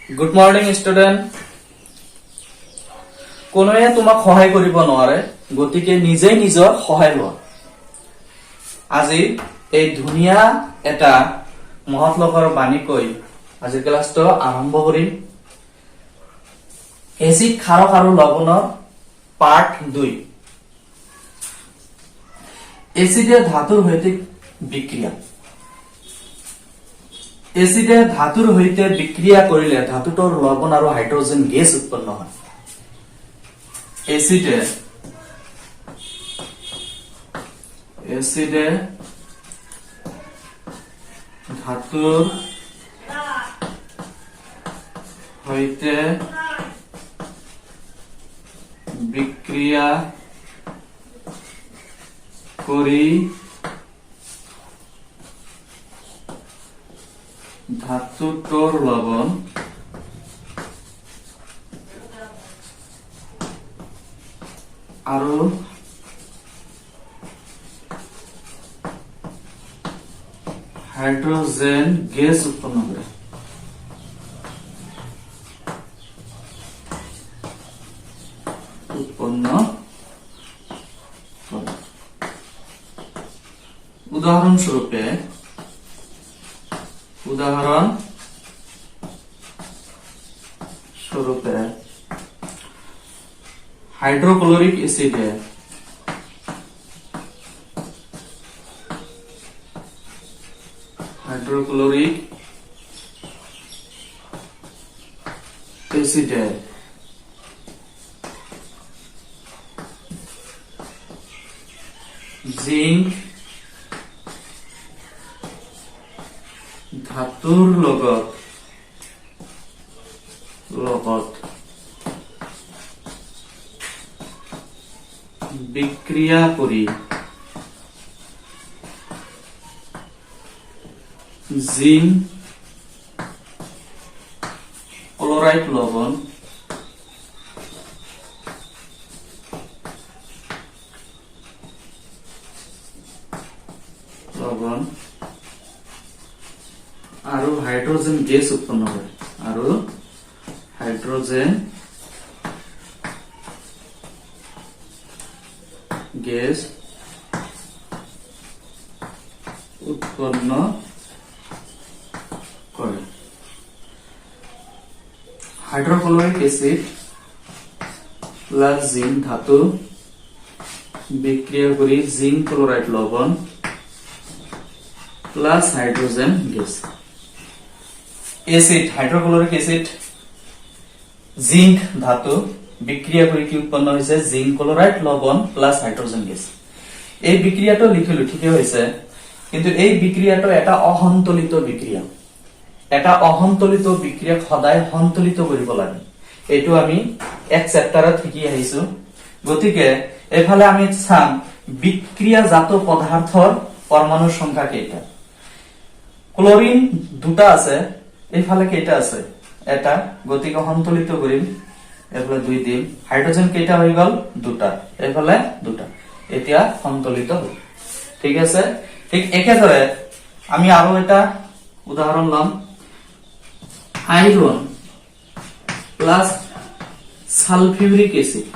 Good morning student कोनोए तुमक सहाय करिब नोवारे गतिके निजे निजर सहाय लोৱা আজি এই ধুনিয়া এটা মহৎ লোকৰ বাণী কৈ আজি ক্লাসটো আৰম্ভ কৰিম এসিড ক্ষাৰক আৰু লৱণৰ পাৰ্ট 2 এসিডে ধাতুৰ সৈতে বিক্ৰিয়া এসিডে ধাতুৰ সৈতে বিক্ৰিয়া কৰিলে ধাতুটোৰ লৱণ আৰু হাইড্ৰোজেন গেছ উৎপন্ন হয় এসিডে ধাতুৰ সৈতে বিক্ৰিয়া কৰি ধাতুটোৰ লৱণ আৰু হাইড্ৰোজেন গেছ উৎপন্ন কৰে উদাহৰণ স্বৰূপে হাইড্ৰোক্লোৰিক এসিডে জিংক ধাতুৰ লগত বিক্ৰিয়া কৰি জিংক ক্লোৰাইড লৱণ আৰু হাইড্ৰোজেন গেছ উৎপন্ন কৰে আৰু হাইড্ৰোজেন গেছ উৎপন্ন কৰে হাইড্ৰোক্লোৰিক এসিড প্লাস জিংক ধাতু বিক্ৰিয়া কৰি জিংক ক্লোৰাইড লবণ plus hydrogen gas acid hydrochloric acid zinc ধাতু বিক্ৰিয়া কৰি কি উৎপন্ন হৈছে জিংক ক্লোৰাইড লবণ প্লাস হাইড্ৰোজেন গেছ এই বিক্ৰিয়াটো লিখিলো ঠিকই হৈছে কিন্তু এই বিক্ৰিয়াটো এটা অসন্তুলিত বিক্ৰিয়া সদায় সন্তুলিত কৰিব লাগে এইটো আমি এক চেপ্টাৰত শিকি আহিছো গতিকে এফালে আমি চাম বিক্ৰিয়াজাত পদাৰ্থৰ পৰমাণুৰ সংখ্যা কেইটা ক্লোৰিন দুটা আছে এইফালে কেইটা আছে এটা গতিকে সন্তুলিত কৰিম এফালে 2 দিম হাইড্ৰোজেন কেইটা হৈ গল দুটা এফালে দুটা এতিয়া সন্তুলিত হ'ল ঠিক আছে ঠিক একেদৰে আমি আৰু এটা উদাহৰণ লম আইৰন প্লাস সালফিউৰিক এসিড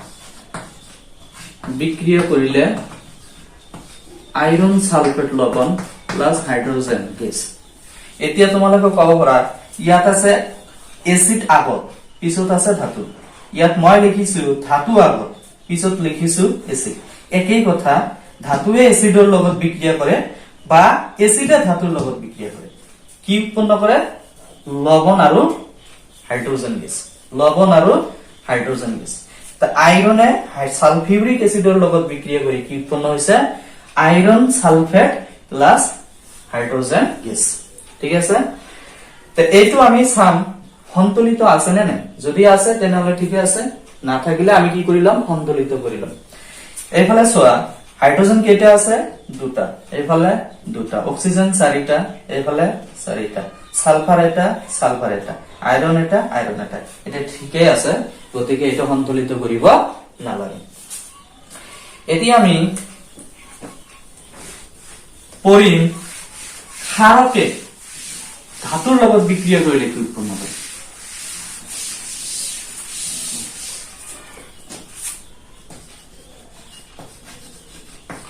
বিক্ৰিয়া কৰিলে আইৰন সালফেট লবণ প্লাস হাইড্ৰোজেন গেছ এতিয়া তোমালোকে কব পাৰা ইয়াত আছে এসিড আগত পিছত আছে ধাতু ইয়াত মই লিখিছো ধাতু আগত পিছত লিখিছো এসিড একেই কথা ধাতুৱে এসিডৰ লগত বিক্ৰিয়া কৰে বা এসিডে ধাতুৰ লগত বিক্ৰিয়া কৰে কি উৎপন্ন কৰে লবণ আৰু হাইড্ৰোজেন গেছ তা আইৰনে সালফিউৰিক এসিডৰ লগত বিক্ৰিয়া কৰি কি উৎপন্ন হৈছে iron sulphate plus hydrogen gas ঠিক আছে তে এইটো আমি চাম সন্তুলিত আছে নে নাই যদি আছে তেনেহলে ঠিক আছে না থাকিলে আমি কি কৰিলাম সন্তুলিত কৰিলাম এইফালে চোৱা হাইড্ৰোজেন কেইটা আছে দুটা এইফালে দুটা অক্সিজেন চাৰিটা এইফালে চাৰিটা সালফাৰ এটা আইৰন এটা এটা ঠিকই আছে গতিকে এটা সন্তুলিত কৰিব নালাগে এতিয়া আমি পঢ়িম ক্ষাৰকে ধাতুৰ লগত বিক্ৰিয়া কৰিলে কি উৎপন্ন হয়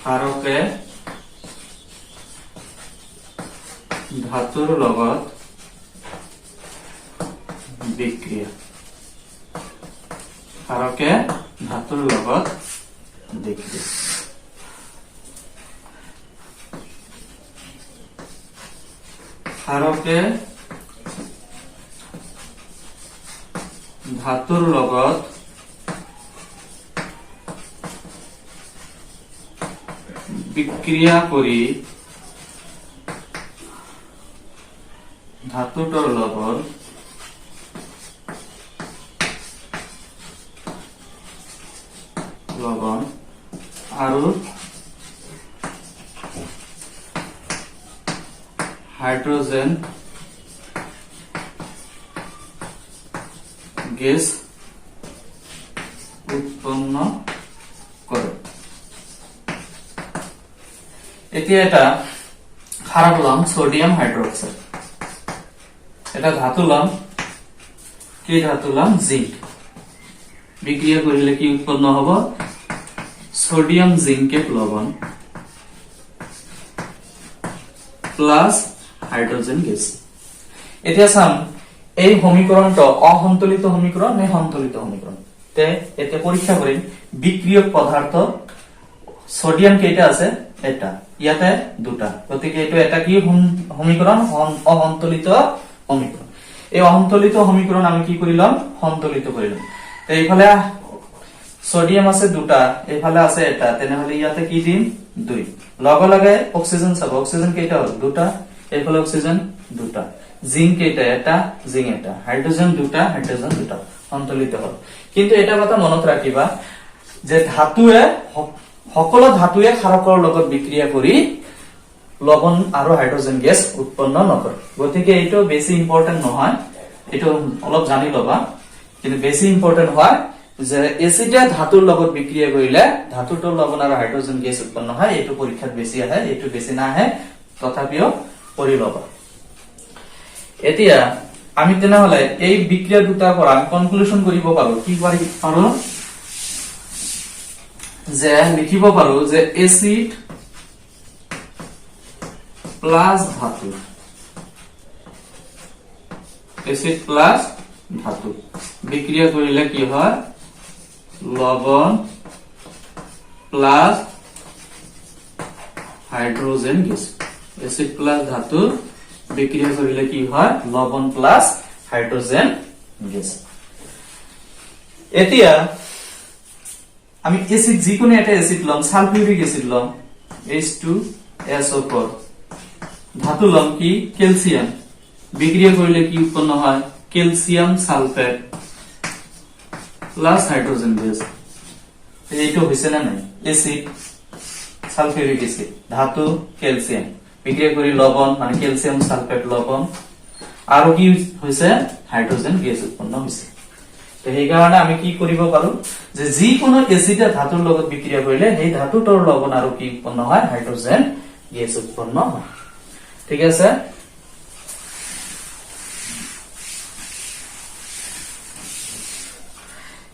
ক্ষাৰকে ধাতুৰ লগত বিক্ৰিয়া, ক্ষাৰকে ধাতুৰ লগত বিক্ৰিয়া। ক্ষাৰকে ধাতুৰ লগত বিক্ৰিয়া কৰি ধাতুটোৰ লগত লৱণ আৰু হাইড্ৰোজেন গেছ উৎপন্ন কৰে। এতিয়া এটা ক্ষাৰক লম সোডিয়াম হাইড্ৰক্সাইড, এটা ধাতু লম, কি ধাতু লম? জিংক। বিক্রিয়া করিলে কি উৎপন্ন হব? সোডিয়াম জিংকেট লবণ প্লাস হাইড্রোজেন গ্যাস। এতিয়া চাম এই সমীকৰণটো অসন্তুলিত সমীকৰণ নে সন্তুলিত সমীকৰণ। তে এতিয়া পৰীক্ষা কৰিম বিক্ৰিয়ক পদাৰ্থ সোডিয়াম কেইটা আছে? এটা, ইয়াতে দুটা, গতিকে এইটো এটা কি সমীকৰণ? অসন্তুলিত সমীকৰণ। এই অসন্তুলিত সমীকৰণ আমি কি কৰিলাম? সন্তুলিত কৰিলাম। এইফালে সোডিয়াম আছে দুটা, এইফালে আছে এটা, তেনেহলে ইয়াতে কি দিম? দুই। লগে লগে অক্সিজেন চাব, অক্সিজেন কেইটা হল? দুটা, এইফালে অক্সিজেন দুটা, জিংক কেইটা? এটা, জিংক এটা, হাইড্ৰোজেন দুটা, হাইড্ৰোজেন দুটা, সন্তুলিত হল। কিন্তু এটা কথা মনত ৰাখিবা যে ধাতুৱে সকলো ধাতুৱে ক্ষাৰকৰ লগত বিক্ৰিয়া কৰি লৱণ আৰু হাইড্ৰোজেন গেছ উৎপন্ন নকৰে। গতিকে এইটো বেছি ইম্পৰ্টেন্ট নহয়, এইটো অলপ জানি লবা। কিন্তু বেছি ইম্পৰ্টেন্ট হয় যে এচিডে ধাতুৰ লগত বিক্ৰিয়া কৰিলে ধাতুটোৰ লৱণ আৰু হাইড্ৰোজেন গেছ উৎপন্ন হয়। এইটো পৰীক্ষাত বেছি আহে, এইটো বেছি নাহে, তথাপিও পঢ়ি লবা। এতিয়া আমি তেনেহলে এই বিক্ৰিয়া দুটাৰ পৰা আমি কনক্লুশন কৰিব পাৰো, কি পাৰো? যে লিখিব পাৰো যে এচিড প্লাস ধাতু, এসিড প্লাস ধাতু বিক্রিয়া করিলে কি হয়? লবণ plus hydrogen gas. Acid plus ধাতু বিক্রিয়া করিলে কি হয়? লবণ প্লাস হাইড্রোজেন গ্যাস। এতিয়া আমি এসিড যিকোনো এটা এসিড লম, সালফিউরিক এসিড লম H2SO4, ধাতু লম কি? ক্যালসিয়াম। বিক্রিয়া করিলে কি উৎপন্ন হয়? Calcium sulphate plus hydrogen gas. এইটো হৈছে না নাই? এসিড সালফিউরিক এসিড, ধাতু ক্যালসিয়াম, বিক্রিয়া কৰি লবণ মানে ক্যালসিয়াম সালফেট লবণ, আৰু কি হৈছে? হাইড্ৰোজেন গ্যাস উৎপন্ন হৈছে। তো সেইকাৰণে আমি কি কৰিব পাৰো যে যিকোনো এসিডে ধাতুৰ লগত বিক্ৰিয়া কৰিলে সেই ধাতুটোৰ লবণ আৰু কি উৎপন্ন হয়? হাইড্ৰোজেন গ্যাস উৎপন্ন হয়। ঠিক আছে?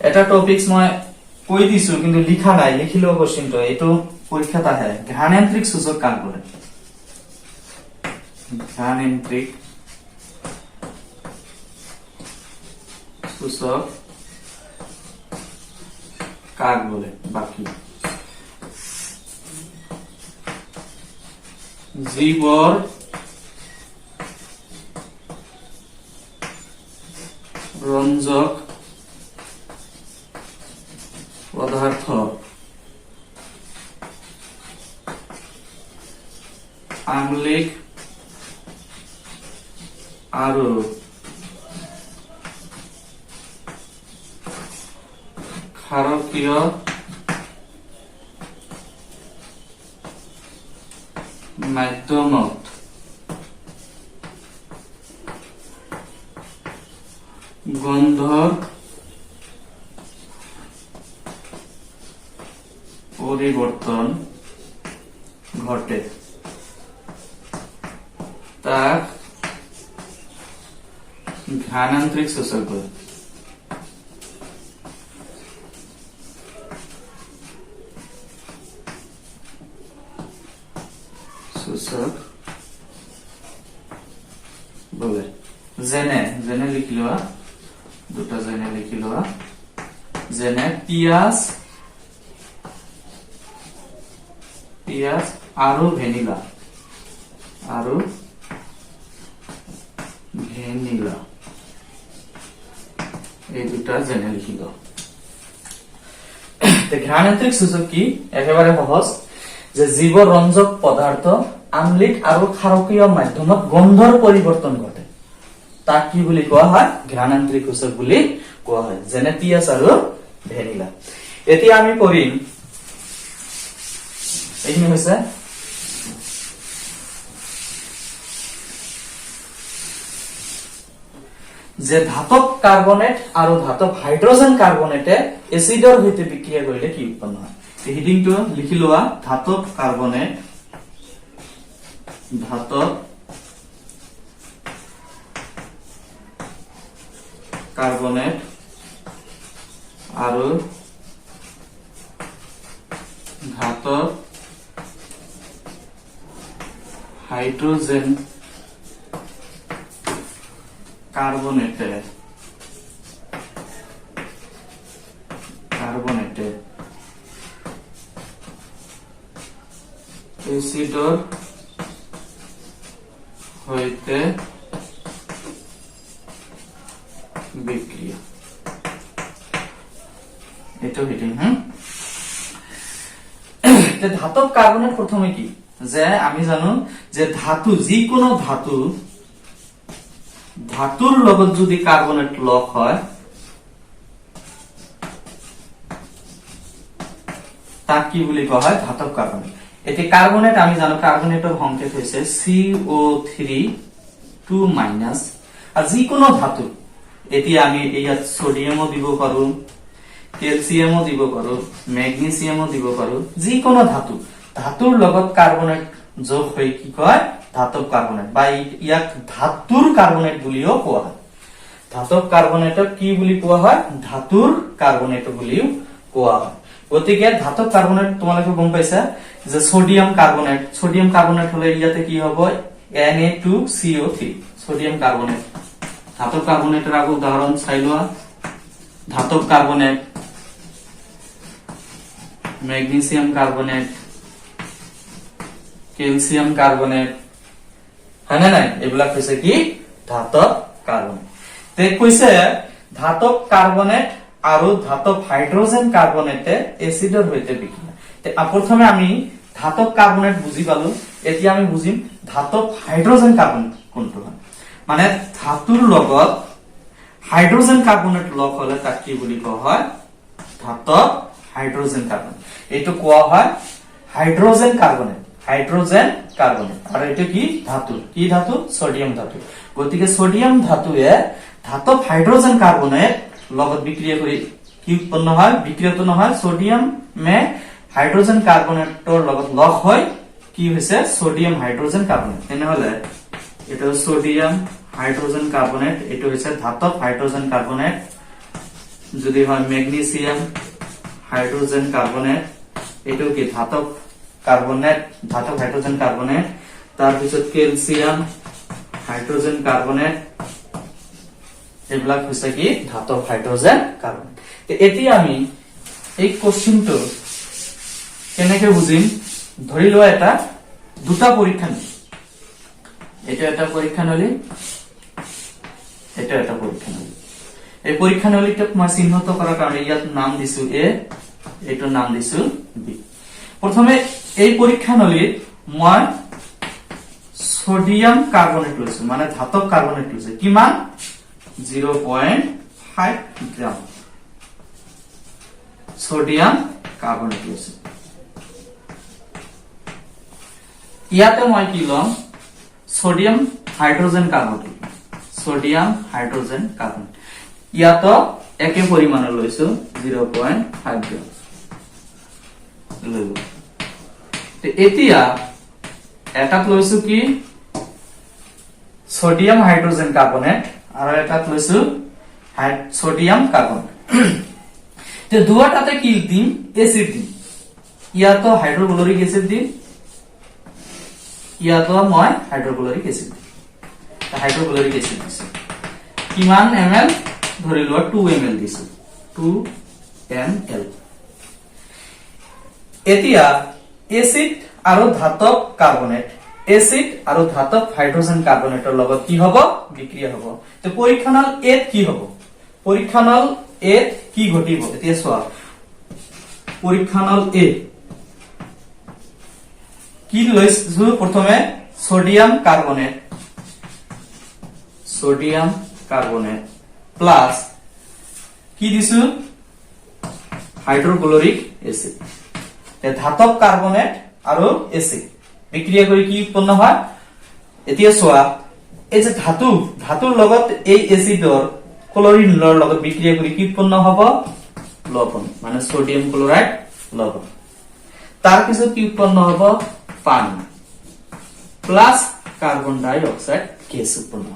এটা টপিকস মই কৈ দিছো কিন্তু লিখা নাই, লিখিলেও কোশ্চেনটো এইটো পৰীক্ষাত আহে। ঘানান্ত্ৰিক সূচক কাক বোলে? ঘানান্ত্ৰিক সূচক কাক বলে? বাকি জীৱৰ ৰঞ্জক পদাৰ্থ আম্লিক আৰু ক্ষাৰকীয় মাধ্যমত গন্ধৰ পৰিবৰ্তন ঘটে, তাক ঘানান্ত্ৰিক সূচক বলে। সূচক বলে যেনে যেনে লিখি লোৱা দুটা যেনে লিখি লোৱা যেনে পিয়াজ আৰু ভেনিলা এই দুটা যেনে লিখি লোৱা ঘ্ৰাণযান্ত্ৰিক সূচক কি একেবাৰে সহজ যে জীৱ ৰঞ্জক পদাৰ্থ আমলিক আৰু ক্ষাৰকীয় মাধ্যমত গন্ধৰ পৰিৱৰ্তন ঘটে তাক কি বুলি কোৱা হয় ঘ্ৰাণযান্ত্ৰিক সূচক বুলি কোৱা হয় যেনে পিয়াজ আৰু ভেনিলা এতিয়া আমি কৰিম এইখিনি হৈছে যে ধাতব কাৰ্বনেট আৰু ধাতব হাইড্ৰোজেন কাৰ্বনেটে এচিডৰ সৈতে বিক্ৰিয়া কৰিলে কি উৎপন্ন হয় হেডিংটো লিখি লোৱা ধাতব কাৰ্বনেট আৰু ধাতব হাইড্ৰোজেন কাৰ্বনেটে এসিডৰ হইতে বিক্ৰিয়া এটা হিটিং ধাতব কাৰ্বনেট প্ৰথমে কি যে আমি জানো যে ধাতু যিকোনো ধাতুৰ লগত যদি কাৰ্বনেট লগ হয় তাক কি বুলি কোৱা হয় ধাতব কাৰ্বনেট এতিয়া কাৰ্বনেট আমি জানো কাৰ্বনেটৰ সংকেত হৈছে CO3 2- আৰু যিকোনো ধাতু এতিয়া আমি ইয়াত সোডিয়ামও দিব পাৰো ক্যালসিয়ামও দিব পাৰো ম্যাগনেসিয়ামও দিব পাৰো যিকোনো ধাতুৰ লগত কাৰ্বনেট যোগ হৈ কি কয় ধাতব কাৰ্বনেট বা ইয়াক ধাতুৰ কাৰ্বনেট বুলিও কোৱা হয় ধাতব কাৰ্বনেটক কি বুলি কোৱা হয় ধাতুৰ কাৰ্বনেট বুলিও কোৱা হয় গতিকে ধাতব কাৰ্বনেট তোমালোকে গম পাইছা যে সোডিয়াম কাৰ্বনেট হলে ইয়াতে কি হ'ব Na2CO3 সোডিয়াম কাৰ্বনেট ধাতব কাৰ্বনেটৰ আগৰ উদাহৰণ চাই লোৱা ধাতব carbonate magnesium carbonate calcium carbonate হয়নে নাই এইবিলাক হৈছে কি ধাতব কাৰ্বনেট তে কৈছে ধাতব কাৰ্বনেট আৰু ধাতব হাইড্ৰোজেন কাৰ্বনেটে এচিডৰ সৈতে বিক্ৰিয়া তে প্ৰথমে আমি ধাতব কাৰ্বনেট বুজি পালো এতিয়া আমি বুজিম ধাতব হাইড্ৰোজেন কাৰ্বনেট কোনটো হয় মানে ধাতুৰ লগত হাইড্ৰোজেন কাৰ্বনেট লগ হলে তাক কি বুলি কোৱা হয় ধাতব হাইড্ৰোজেন কাৰ্বনেট এইটো কোৱা হয় হাইড্ৰোজেন কাৰ্বনেট আৰু এটা কি ধাতু সোডিয়াম ধাতু গতিকে সোডিয়াম ধাতুৱে ধাতব হাইড্ৰোজেন কাৰ্বনেট লগত বিক্ৰিয়া কৰি কি উৎপন্ন হয় বিক্ৰিয়ত নহয় সোডিয়াম মে হাইড্ৰোজেন কাৰ্বনেটৰ লগত লগ হয় কি হৈছে সোডিয়াম হাইড্ৰোজেন কাৰ্বনেট তেনেহলে এটা সোডিয়াম হাইড্ৰোজেন কাৰ্বনেট এটো হৈছে ধাতব হাইড্ৰোজেন কাৰ্বনেট যদি হয় ম্যাগনেসিয়াম হাইড্ৰোজেন কাৰ্বনেট এটো কি ধাতব হাইড্ৰোজেন কাৰ্বনেট তাৰ পিছত ক্যালসিয়াম হাইড্ৰোজেন কাৰ্বনেট এইবিলাক হৈছে কি ধাতব হাইড্ৰোজেন কাৰ্বনেট এতিয়া আমি এই কোশ্চেনটো কেনেকৈ বুজিম ধৰি লোৱা এটা দুটা পৰীক্ষা নলী এটা পৰীক্ষা নলী এটা পৰীক্ষা নলী এই পৰীক্ষা নলীটোক মই চিহ্নিত কৰাৰ কাৰণে ইয়াত নাম দিছো এ এইটো নাম দিছো বি প্ৰথমে এই পৰীক্ষা নলীত মই সোডিয়াম কাৰ্বনেট লৈছো মানে ধাতব কাৰ্বনেট লৈছো কিমান 0.5 গ্ৰাম সোডিয়াম কাৰ্বনেট লৈছো ইয়াতে মই কি লম সোডিয়াম হাইড্ৰোজেন কাৰ্বনেট ইয়াত একে পৰিমাণৰ লৈছো 0.5 গ্ৰাম ললো এতিয়া এটাত লৈছো কি সোডিয়াম হাইড্ৰোজেন কাৰ্বনেট আৰু এটাত লৈছো সোডিয়াম কাৰ্বনেট তে দুটাতে কি দিম এসিড দিম ইয়াতো হাইড্ৰোক্লোৰিক এসিড দিম ইয়াতো মই হাইড্ৰক্লৰিক এসিড হাইড্ৰক্লৰিক এসিড দিছো কিমান ml ধৰি লোৱা 2 ml দিছো 2 ml এতিয়া এসিড আৰু ধাতব কাৰ্বনেট এসিড আৰু ধাতব হাইড্ৰোজেন কাৰ্বনেটৰ লগত কি হ'ব বিক্ৰিয়া হ'ব তো পৰীক্ষানল এ কি হ'ব পৰীক্ষানল এ কি ঘটিব এতিয়া চোৱা পৰীক্ষানল এ কি লৈছো প্ৰথমে সোডিয়াম কাৰ্বনেট প্লাস কি দিছো হাইড্ৰোক্লোৰিক এসিড তে ধাতব কাৰ্বনেট আৰু এসিড বিক্ৰিয়া কৰি কি উৎপন্ন হয় এতিয়া চোৱা এই যে ধাতুৰ লগত এই এসিডৰ ক্লোৰিনৰ লগত বিক্ৰিয়া কৰি কি উৎপন্ন হ'ব লৱণ মানে সোডিয়াম ক্লোৰাইড লৱণ তাৰ পিছত কি উৎপন্ন হ'ব পানী প্লাস কাৰ্বন ডাই অক্সাইড গেছ উৎপন্ন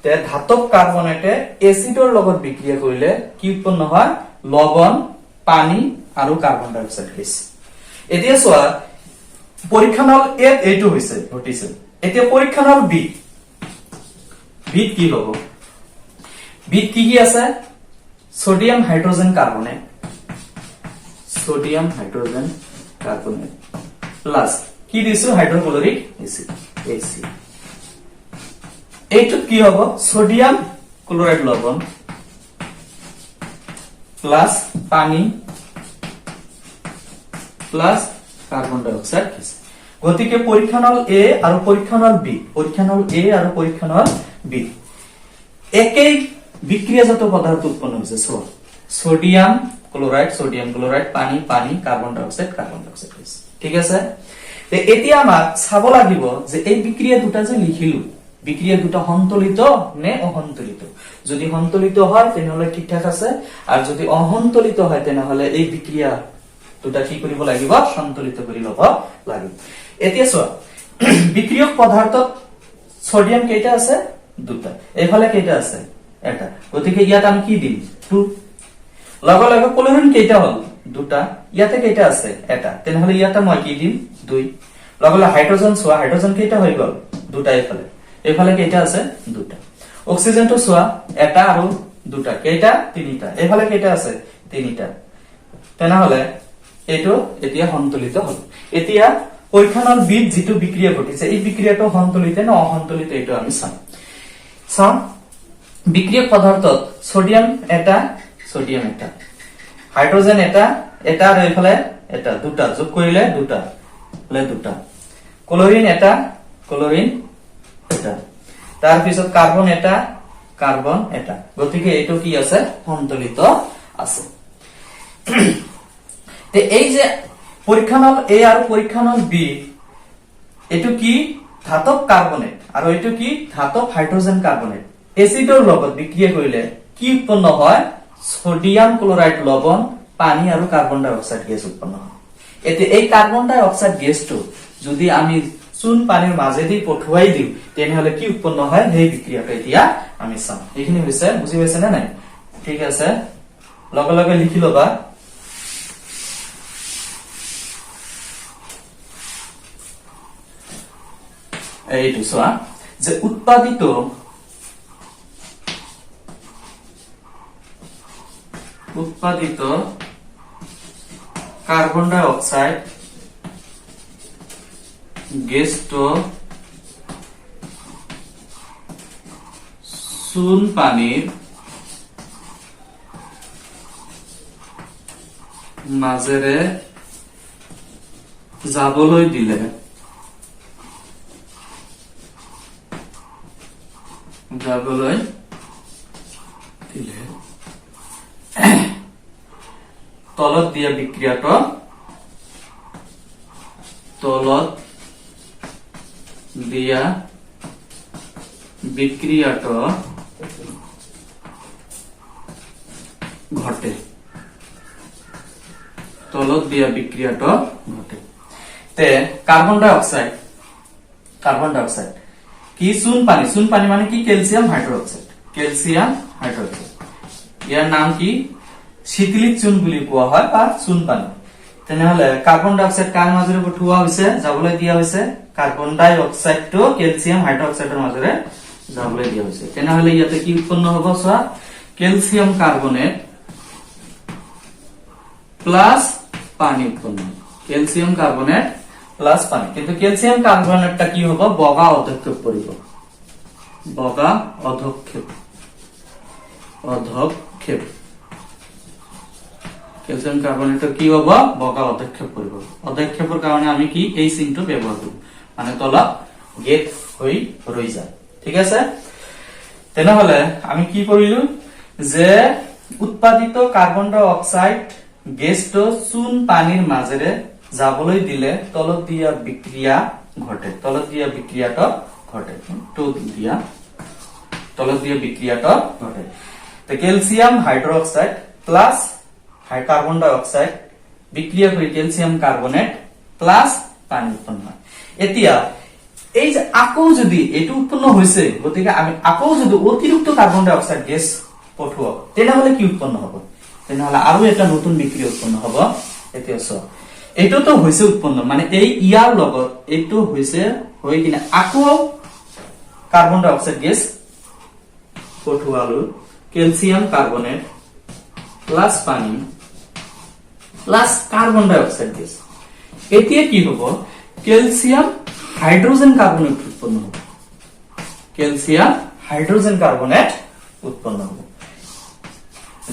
তে ধাতব কাৰ্বনেটে এসিডৰ লগত বিক্ৰিয়া কৰিলে কি উৎপন্ন হয় লৱণ পানী আৰু কাৰ্বন ডাই অক্সাইড গেছ এতিয়া চোৱা পৰীক্ষানল এ এইটো হৈছে ঘটিছে এতিয়া পৰীক্ষানল বি কি হ'ব বি কি আছে সোডিয়াম হাইড্ৰোজেন কাৰ্বনেট প্লাস কি দিছো হাইড্ৰোক্লোৰিক এসিড এসি এইটো কি হ'ব সোডিয়াম ক্লোৰাইড লৱণ প্লাস পানী প্লাস কাৰ্বন ডাই অক্সাইড গেছ গতিকে পৰীক্ষানল এ আৰু পৰীক্ষানল বি একেই বিক্ৰিয়াজাত পদাৰ্থ উৎপন্ন হৈছে সোডিয়াম ক্লোৰাইড পানী কাৰ্বন ডাই অক্সাইড গেছ ঠিক আছে এতিয়া আমাক চাব লাগিব যে এই বিক্ৰিয়া দুটা যে লিখিলো বিক্রিয়া দুটো সন্তুলিত নে অসন্তুলিত যদি সন্তুলিত হয় তেনেহলে ঠিকঠাক আছে আর যদি অসন্তুলিত হয় তেনেহলে এই বিক্রিয়া দুটা কি কৰিব লাগিব সন্তুলিত কৰি লব লাগিব এতিয়া চোৱা বিক্ৰিয়ক পদাৰ্থত সোডিয়াম কেইটা আছে দুটা এইফালে কেইটা আছে এটা গতিকে ইয়াত আমি কি দিম 2 লগে লগে ক্লোৰিন কেইটা হল দুটা ইয়াতে কেইটা আছে এটা তেনেহলে ইয়াতে মই কি দিম 2 লগে লগে হাইড্ৰোজেন চোৱা হাইড্ৰোজেন কেইটা হৈ গল দুটা এইফালে কেইটা আছে দুটা অক্সিজেন তো চোৱা এটা আৰু দুটা কেইটা তিনিটা এইফালে কেইটা আছে তিনিটা তেনেহলে এটো এতিয়া সন্তুলিত হল এতিয়া পৰীক্ষানল বিত যেটো বিক্ৰিয়া ঘটিছে এই বিক্ৰিয়াটো সন্তুলিত না অসন্তুলিত এটো আমি চাম বিক্ৰিয়ক পদাৰ্থত সোডিয়াম এটা হাইড্ৰোজেন এটা আৰু এইফালে এটা দুটা যোগ কৰিলে দুটা ক্লোৰিন এটা তাৰ পিছত কাৰ্বন এটা গতিকে এটো কি আছে সন্তুলিত আছে তে এই যে পৰীক্ষানল এ আৰু পৰীক্ষানল বি এটো কি ধাতব কাৰ্বনেট আৰু এটো কি ধাতব হাইড্ৰোজেন কাৰ্বনেট এসিডৰ লগত বিক্ৰিয়া কৰিলে কি উৎপন্ন হয় সোডিয়াম ক্লোৰাইড লৱণ পানী আৰু কাৰ্বন ডাই অক্সাইড গেছ উৎপন্ন হয় এতে এই কাৰ্বন ডাই অক্সাইড গেছটো যদি আমি চুন পানীৰ মাজেদি পঠুৱাই দিও তেনেহলে কি উৎপন্ন হয় সেই বিক্ৰিয়াটো এতিয়া আমি চাম এইখিনি হৈছে বুজি পাইছে না নাই ঠিক আছে লগে লগে লিখি লবা এইটো চোৱা যে উৎপাদিত কাৰ্বন ডাই অক্সাইড গেছটো চুন পানীৰ মাজেৰে যাবলৈ দিলে তলত দিয়া বিক্ৰিয়াটো ঘটে তে কাৰ্বন ডাই অক্সাইড কি চুন পানী মানে কি ক্যালসিয়াম হাইড্ৰোক্সাইড ইয়াৰ নাম কি শীতলিক চুন বুলি কোৱা হয় বা চুন পানী তেনেহলে কাৰ্বন ডাই অক্সাইড কাৰ মাজেৰে পঠোৱা হৈছে যাবলৈ দিয়া হৈছে কাৰ্বন ডাই অক্সাইডটো ক্যালসিয়াম হাইড্ৰোক্সাইডেৰ মাজেৰে যাবলৈ দিয়া হৈছে তেনেহলে ইয়াতে কি উৎপন্ন হ'ব চোৱা ক্যালসিয়াম কাৰ্বনেট প্লাস পানি উৎপন্ন হবে ক্যালসিয়াম কাৰ্বনেট প্লাস পানি কিন্তু ক্যালসিয়াম কাৰ্বনেটটা কি হবে বগা অধক্ষেপ কৰিব বগা অধক্ষেপ ক্যালসিয়াম কাৰ্বনেটৰ কি হ'ব বগা অধক্ষেপ কৰিব অধক্ষেপৰ কাৰণে আমি কি এই চিনটো ব্যৱহাৰ কৰিম মানে তলত গেট হৈ ৰৈ যায় ঠিক আছে তেনেহলে আমি কি কৰিলো যে উৎপাদিত কাৰ্বন ডাই অক্সাইড গেছটো চূন পানীৰ মাজেৰে যাবলৈ দিলে তলত দিয়া বিক্রিয়া ঘটে তলত দিয়া বিক্রিয়াটা ঘটে তলত দিয়া বিক্রিয়াটা ঘটে তো ক্যালসিয়াম হাইড্রোক্সাইড প্লাস কার্বন ডাই অক্সাইড বিক্রিয়া কৰি ক্যালসিয়াম কার্বনেট প্লাস পানী উৎপন্ন হয় এতিয়া এই যে আকৌ যদি এটো উৎপন্ন হৈছে গতিকে আমি আকৌ যদি অতিৰিক্ত কাৰ্বন ডাই অক্সাইড গ্যাস পঠোৱা তেনেহলে কি উৎপন্ন হ'ব তেনেহলে আৰু এটা নতুন বিক্ৰিয়া উৎপন্ন হ'ব এতিয়া চোৱা এটো তো হৈছে উৎপন্ন মানে এই ইয়াৰ লগত এটো হৈছে হৈ কিনে আকৌ কাৰ্বন ডাই অক্সাইড গ্যাস পঠোৱালো ক্যালসিয়াম কার্বনেট প্লাস পানী plus carbon dioxide gas এতিয়া কি হ'ব ক্যালসিয়াম হাইড্রোজেন কার্বনেট উৎপন্ন হ'ব ক্যালসিয়াম হাইড্রোজেন কার্বনেট উৎপন্ন হ'ব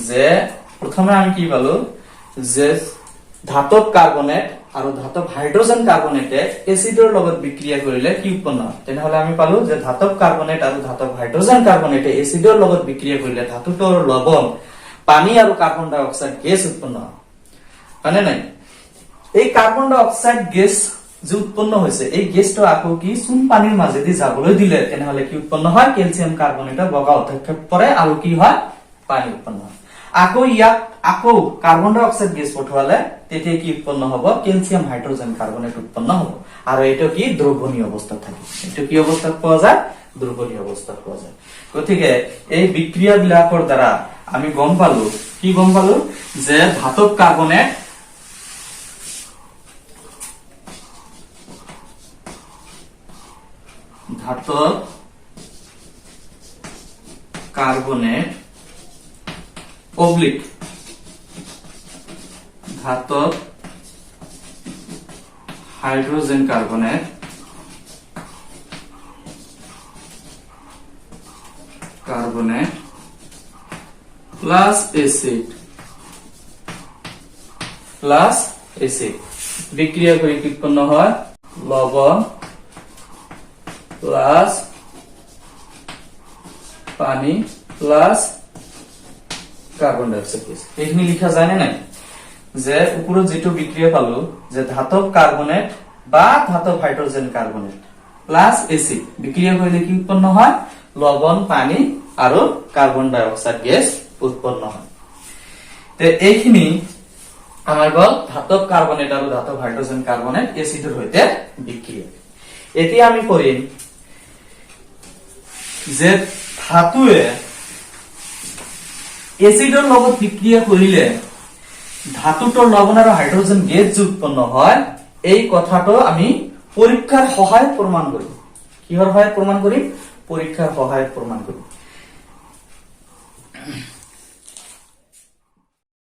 যে প্রথমে আমি কি পালো যে ধাতব কার্বনেট আৰু ধাতব হাইড্ৰোজেন কাৰ্বনেটে এসিডৰ লগত বিক্ৰিয়া কৰিলে কি উৎপন্ন হয় তেনেহলে আমি পালো যে ধাতব কাৰ্বনেট আৰু ধাতব হাইড্ৰোজেন কাৰ্বনেটে এসিডৰ লগত বিক্ৰিয়া কৰিলে ধাতুটোৰ লৱণ পানী আৰু কার্বন ডাই অক্সাইড গ্যাস উৎপন্ন হয় মানে নাই এই কার্বন ডাই অক্সাইড গ্যাস যে উৎপন্ন হৈছে এই গ্যাসটো আকৌ কি চূন পানীৰ মাজেদি যাবলৈ দিলে তেনেহলে কি উৎপন্ন হয় ক্যালসিয়াম কাৰ্বনেটৰ বগা অধক্ষেপ কৰে আৰু কি হয় পানী উৎপন্ন হয় আকৌ ইয়াক আকৌ কাৰ্বন ডাই অক্সাইড গ্যাস পঠোৱালে তেতিয়া কি উৎপন্ন হ'ব ক্যালসিয়াম হাইড্ৰোজেন কাৰ্বনেট উৎপন্ন হ'ব আৰু এটো কি দ্ৰবণীয় অৱস্থাত থাকে এটো কি অৱস্থাত পোৱা যায় দ্ৰবণীয় অৱস্থাত পোৱা যায় গতিকে এই বিক্ৰিয়া বিলাকৰ দ্বাৰা আমি গম পালো যে ধাতব কার্বনেট অবলিক ধাতব হাইড্রোজেন কার্বনেট প্লাস এসিড বিক্রিয়া করে কি উৎপন্ন হয় লবণ প্লাস পানি plus carbon dioxide gas এইখিনি লিখা যায় না নাই যে উপরে যেটো বিক্রিয়া পালো যে ধাতব কার্বনেট বা ধাতব হাইড্রোজেন কার্বনেট প্লাস এসিড বিক্রিয়া কৰিলে কি উৎপন্ন হয় লবণ পানী আৰু কাৰ্বন ডাই অক্সাইড গ্যাস উৎপন্ন হয় তে এইখিনি আমাৰ গল ধাতব কাৰ্বনেট আৰু ধাতব হাইড্ৰোজেন কাৰ্বনেট এসিডৰ সৈতে বিক্ৰিয়া এতিয়া আমি কৰিম যে ধাতুৱে এসিডৰ লগত বিক্ৰিয়া কৰিলে ধাতুটোৰ লবণ আৰু হাইড্ৰোজেন গ্যাস যে উৎপন্ন হয় এই কথাটো আমি পৰীক্ষাৰ সহায়ত প্ৰমাণ কৰিম কিহৰ সহায়ত প্ৰমাণ কৰিম পৰীক্ষাৰ সহায়ত প্ৰমাণ কৰিম